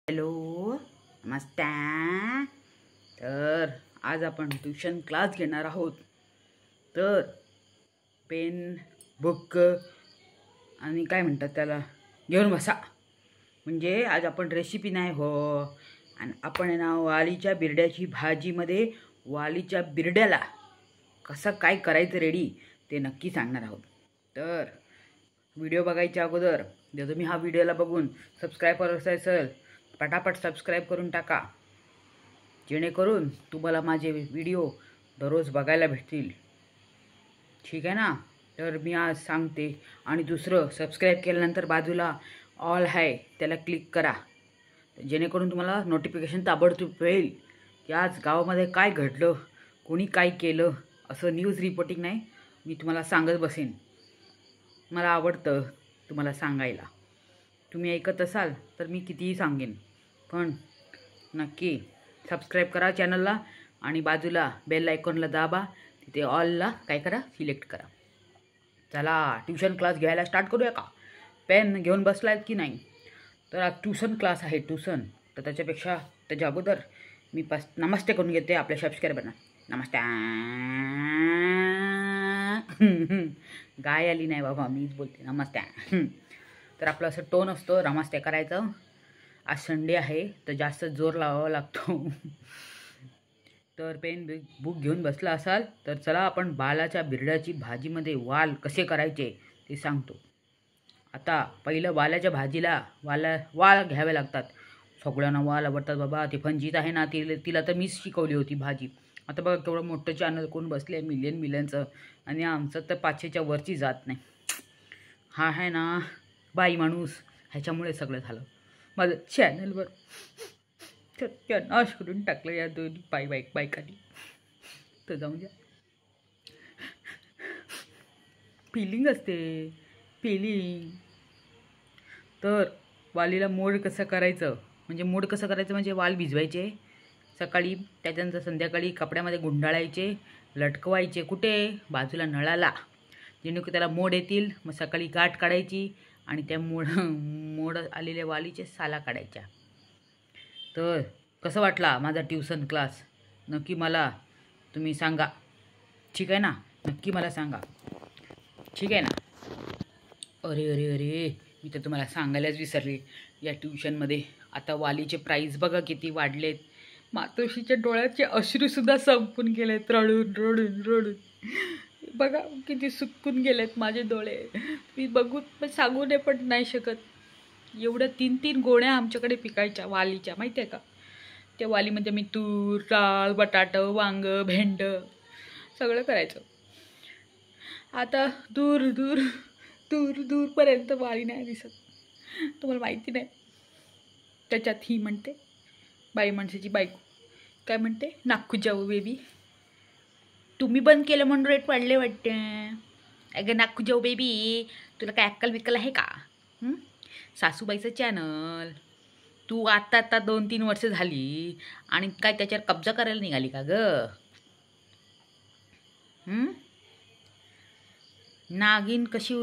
Hello नमस्ते। तर आज आपण ट्यूशन क्लास घेणार आहोत। तर पेन बुक आणि काय म्हणतात त्याला घेऊन बसा। म्हणजे आज आपण रेसिपी नाही हो, आणि आपण आहे ना वालीच्या बिरड्याची भाजीमध्ये वालीच्या बिरड्याला कसं काय करायचं रेडी ते नक्की सांगणार आहोत। तर व्हिडिओ बघायच्या अगोदर जर तुम्ही हा व्हिडिओला बघून सबस्क्राईब करत असाल पटापट सबस्क्राईब करून टाका, जेणेकरून तुम्हाला माझे व्हिडिओ दररोज बघायला भेटतील। ठीक आहे ना। तर मी आज सांगते। आणि दुसरं, सबस्क्राईब केल्यानंतर बाजूला ऑल आहे त्याला क्लिक करा, जेणेकरून तुम्हाला नोटिफिकेशन ताबडतोब येईल की आज गावामध्ये काय घडलं, कोणी काय केलं। असं न्यूज रिपोर्टिंग नाही, मी तुम्हाला सांगत बसेन। मला आवडतं तुम्हाला सांगायला। तुम्ही ऐकत असाल तर मी कितीही सांगेन, पण नक्की सबस्क्राईब करा चॅनलला आणि बाजूला बेल आयकॉनला दाबा, तिथे ऑलला काय करा सिलेक्ट करा। चला ट्यूशन क्लास घ्यायला स्टार्ट करूया का? पेन घेऊन बसलायत की नाही? तर आज ट्यूशन क्लास आहे ट्यूशन। तर त्याच्या अगोदर मी नमस्ते करून घेते आपल्या सबस्क्रायबरना। नमस्ते। गाय आली नाही बाबा, मीच बोलते नमस्ते। तर आपलं असं टोन असतो नमस्ते करायचं। आज संडे आहे तर जास्त जोर लावावा लागतो। तर पेन बुक घेऊन बसला असाल तर चला आपण वालाच्या बिरड्याची भाजीमध्ये वाल कसे करायचे ते सांगतो। आता पहिलं वालाच्या भाजीला वाल घ्यावे लागतात। सगळ्यांना वाल आवडतात बाबा। ती फंजीत आहे ना, तिला तर मीच शिकवली होती भाजी। आता बघा केवढं मोठं चॅनल कोण बसले मिलियनचं, आणि आमचं तर 500च्या वरची जात नाही। हा आहे ना बाई माणूस, ह्याच्यामुळे सगळं झालं माझं चॅनलवर। नाश करून टाकलं या दोन बायकांनी। तर जाऊन द्या, फिलिंग असते फिलिंग। तर वालीला मोड कसं करायचं म्हणजे वाल भिजवायचे सकाळी, त्याच्यानंतर संध्याकाळी कपड्यामध्ये गुंडाळायचे, लटकवायचे कुठे? बाजूला नळाला, जेणेकरून त्याला मोड येतील। मग सकाळी गाठ काढायची आणि त्या मोड आलेल्या वालीचे साला काढायच्या। तर कसं वाटला माझा ट्यूशन क्लास नक्की मला तुम्ही सांगा, ठीक आहे ना? नक्की मला सांगा, ठीक आहे ना? अरे अरे अरे, मी तर तुम्हाला सांगायलाच विसरले। या ट्यूशनमध्ये आता वालीचे प्राईज बघा किती वाढलेत। मातोश्रीच्या डोळ्याचे अश्रूसुद्धा संपून गेलेत रडून रडून रडून। बघा किती सुकून गेलेत माझे डोळे। मी बघून पण सांगू नये पण नाही शकत। एवढ्या 3-3 गोण्या आमच्याकडे पिकायच्या वालीच्या, माहिती आहे का? त्या वालीमध्ये मी तूर, डाळ, बटाटं, वांगं, भेंड सगळं करायचं। आता दूर दूर दूर दूरपर्यंत वाली नाही दिसत, तुम्हाला माहिती नाही। त्याच्यात ही म्हणते बाई माणसाची बायको काय म्हणते, नाकू जाऊ बेबी। तुम्ही बंद केलं म्हणून रेट वाढले वाटतं। अगं नाकू जाऊ बेबी, तुला काय अक्कल बिक्कल आहे का? सासूबाईचं चॅनल, तू आता 2-3 वर्ष झाली आणि काय त्याच्यावर कब्जा करायला निघाली का ग? नागिन कशी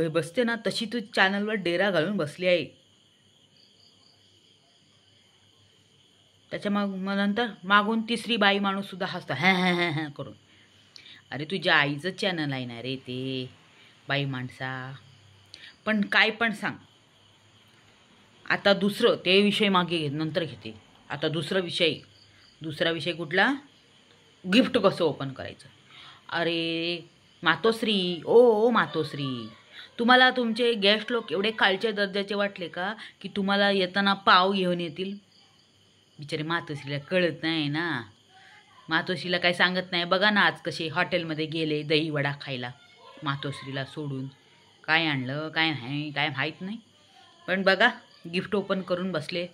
बसते ना तशी तू चॅनलवर डेरा घालून बसली आहे। त्याच्या मग नंतर मागून तिसरी बाई माणूस सुद्धा हसतो हॅ करून। अरे तुझ्या आईचं चॅनल आहे ना रे ते, बाई माणसा। पण काय पण सांग, आता दुसरं ते विषय मागे नंतर घेते। आता दुसरा विषय कुठला? गिफ्ट कसं ओपन करायचं। अरे मातोश्री, ओ मातोश्री, तुम्हाला तुमचे गेस्ट लोक एवढे खालच्या दर्जाचे वाटले का की तुम्हाला येताना पाव घेऊन येतील? बिचारे मातोश्रीला कळत नाही ना। मातोश्रीला काय सांगत नाही। बघा ना आज कसे हॉटेलमध्ये गेले दही वडा खायला, मातोश्रीला सोडून। काय आणलं काय नाही काय माहीत नाही, पण बघा गिफ्ट ओपन करून बसले।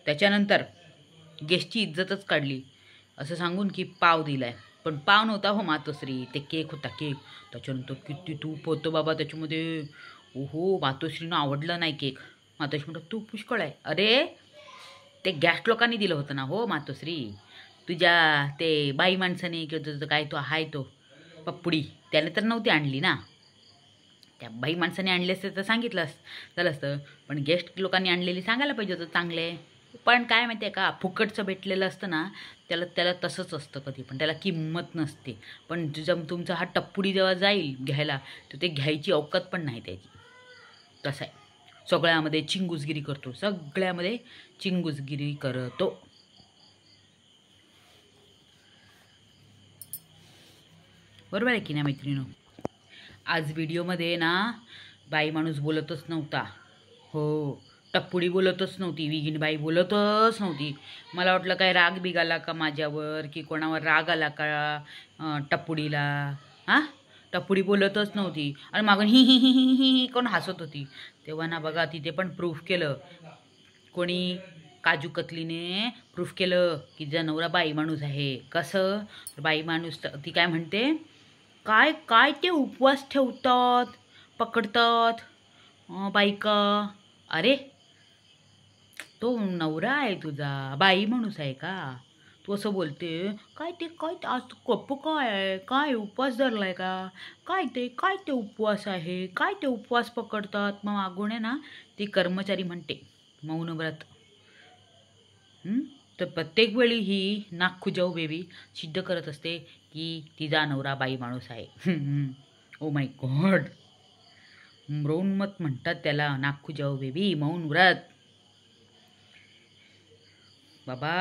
त्याच्यानंतर गेस्टची इज्जतच काढली असं सांगून की पाव दिलाय, पण पाव नव्हता हो मातोश्री, ते केक होता केक। त्याच्यानंतर किती तूप होतं बाबा त्याच्यामध्ये। ओहो, मातोश्रीनं आवडलं नाही केक। मातोश्री म्हणतो तूप पुष्कळ आहे। अरे ते गॅस्ट लोकांनी दिलं होतं ना हो मातोश्री, तुझ्या ते बाई माणसाने किंवा तुझं काय तो आहे तो पप्पुडी, त्याने तर नव्हती आणली ना। त्या बाई माणसाने आणले असते तर सांगितलं झालं असतं, पण गेस्ट लोकांनी आणलेली सांगायला पाहिजे होतं चांगले। पण काय माहिती आहे का, फुकटचं भेटलेलं असतं ना त्याला त्याला तसंच असतं कधी पण, त्याला किंमत नसते. पण तुमचा हा टप्पुडी जेव्हा जाईल घ्यायला तर ते घ्यायची अवकात पण नाही त्याची. तसं आहे, सगळ्यामध्ये चिंगूसगिरी करतो, सगळ्यामध्ये चिंगूसगिरी करतो. बरोबर आहे की नाही मैत्रिणीनो? आज व्हिडिओमध्ये ना बाई माणूस बोलतच नव्हता. हो, टप्पुडी बोलतच नव्हती, विगीन बाई बोलतच नव्हती. मला वाटलं काय राग बिगाला का माझ्यावर, की कोणावर राग आला का टप्पुडीला. हां, टप्पुडी बोलतच नव्हती आणि मागून ही ही ही ही ही ही कोण हसत होती. तेव्हा ना बघा तिथे पण प्रूफ केलं कोणी, काजू कतलीने प्रूफ केलं की तिचा नवरा बाई माणूस आहे. कसं बाई माणूस ती काय म्हणते, काय काय ते उपवास ठेवतात, पकडतात बायका. अरे तो नवरा आहे तुझा, बाई माणूस आहे का? तू असं बोलते काय ते, काय आज कप्प काय आहे, काय उपवास धरलाय का, काय ते उपवास आहे, काय ते उपवास पकडतात. मग मागून आहे ना ती कर्मचारी म्हणते मौनव्रत. तर प्रत्येक वेळी ही नागखुजाऊ बेबी सिद्ध करत असते की तिचा नवरा बाई माणूस आहे. ओ माय गॉड, मौनव्रत म्हणतात त्याला, नागखुजाऊ बेबी, मौनव्रत. बाबा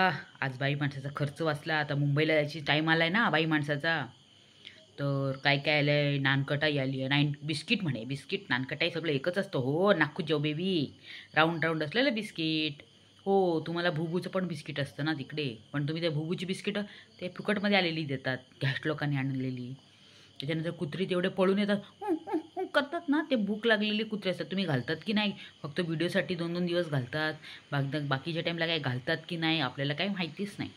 आज बाई माणसाचा खर्च वाचला. आता मुंबईला जायची टाईम आला आहे ना बाई माणसाचा. तर काय काय आलं आहे, नानकटाई आली आहे, बिस्किट म्हणे, बिस्किट नानकटाई सगळं एकच असतं. हो नागखुजाऊ बेबी, राऊंड राऊंड असलेलं बिस्किट. हो, तुम्हाला भुबूचं पण बिस्किट असतं ना तिकडे, पण तुम्ही त्या भुबूची बिस्किटं ते फुकटमध्ये आलेली देतात, गॅस्ट लोकांनी आणलेली. त्याच्यानंतर कुत्री तेवढे पळून येतात करतात ना, ते भूक लागलेली कुत्रे असतात. तुम्ही घालतात की नाही, फक्त व्हिडिओसाठी 2-2 दिवस घालतात, बाकीच्या टाईमला काय घालतात की नाही आपल्याला काही माहितीच नाही.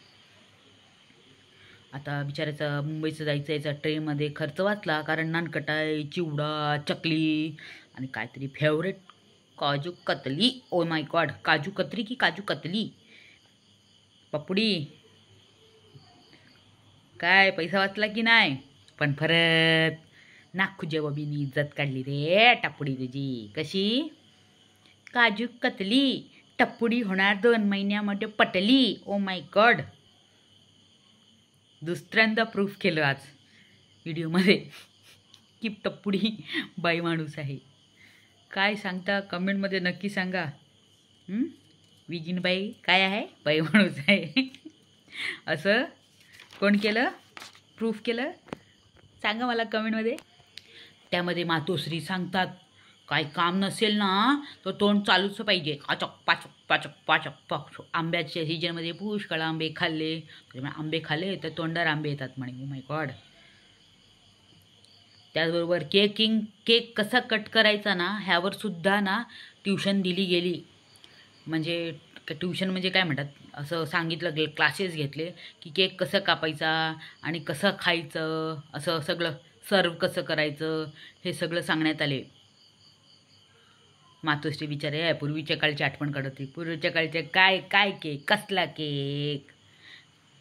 आता बिचारायचा मुंबईचं जायचं याचा ट्रेनमध्ये खर्च वाचला, कारण नानकटाई, चिवडा, चकली आणि काहीतरी favourite kaju katli. Oh my God, काजू कतरी की काजू कतली, पपडी. काय पैसा वाचला की नाही, पण परत नागखुजा बबीनी इज्जत काढली रे टप्पुडी तुझी. कशी, काजू कतली टप्पुडी होणार 2 महिन्यामध्ये पटली. ओ माय गॉड, दुसऱ्यांदा प्रूफ केलं आज व्हिडिओमध्ये की टप्पुडी बाई माणूस आहे. काय सांगता कमेंटमध्ये नक्की सांगा. विजिन बाई काय आहे, बाई माणूस आहे. असं कोण केलं, प्रूफ केलं, सांगा मला कमेंटमध्ये. त्यामध्ये मातोश्री सांगतात काय काम नसेल ना तर तोंड चालूच पाहिजे, अचक पाचक पाचक पाचक पाचक. आंब्याच्या सीजनमध्ये पुष्कळ आंबे खाल्ले, आंबे खाल्ले तर तोंडावर आंबे येतात म्हणे. Oh my God. त्याचबरोबर केक कसा कट करायचा ना ह्यावर सुद्धा ना ट्यूशन दिली गेली. म्हणजे ट्यूशन म्हणजे काय म्हणतात, असं सांगितलं गेलं, क्लासेस घेतले की केक कसं कापायचा आणि कसं खायचं, असं सगळं सर्व कसं करायचं हे सगळं सांगण्यात आले. मातोश्री बिचारे पूर्वीच्या काळची आठवण काढत होती. पूर्वीच्या काळचे काय काय केक, कसला केक,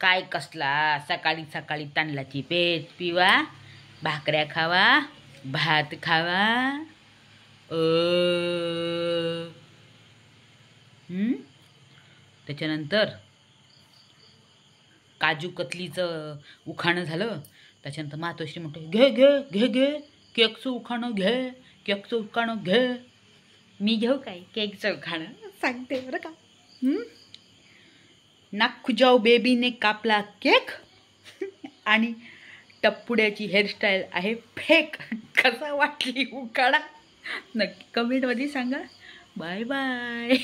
काय कसला, सकाळी सकाळी तांदळाची पेज पिवा, भाकऱ्या खावा, भात खावा. त्याच्यानंतर काजू कतलीचं उखाणं झालं. त्याच्यानंतर मातोश्री म्हणतो घे घे घे घे केकचं उखाणं घे, केकचं उखाणं घे. मी घेऊ काय केकचं उखाणं, सांगते बरं का. नागखुजाऊ बेबीने कापला केक आणि टप्पुड्याची हेअरस्टाईल आहे फेक. कसा वाटली उखाणा नक्की कमेंटमध्ये सांगा. Bye bye.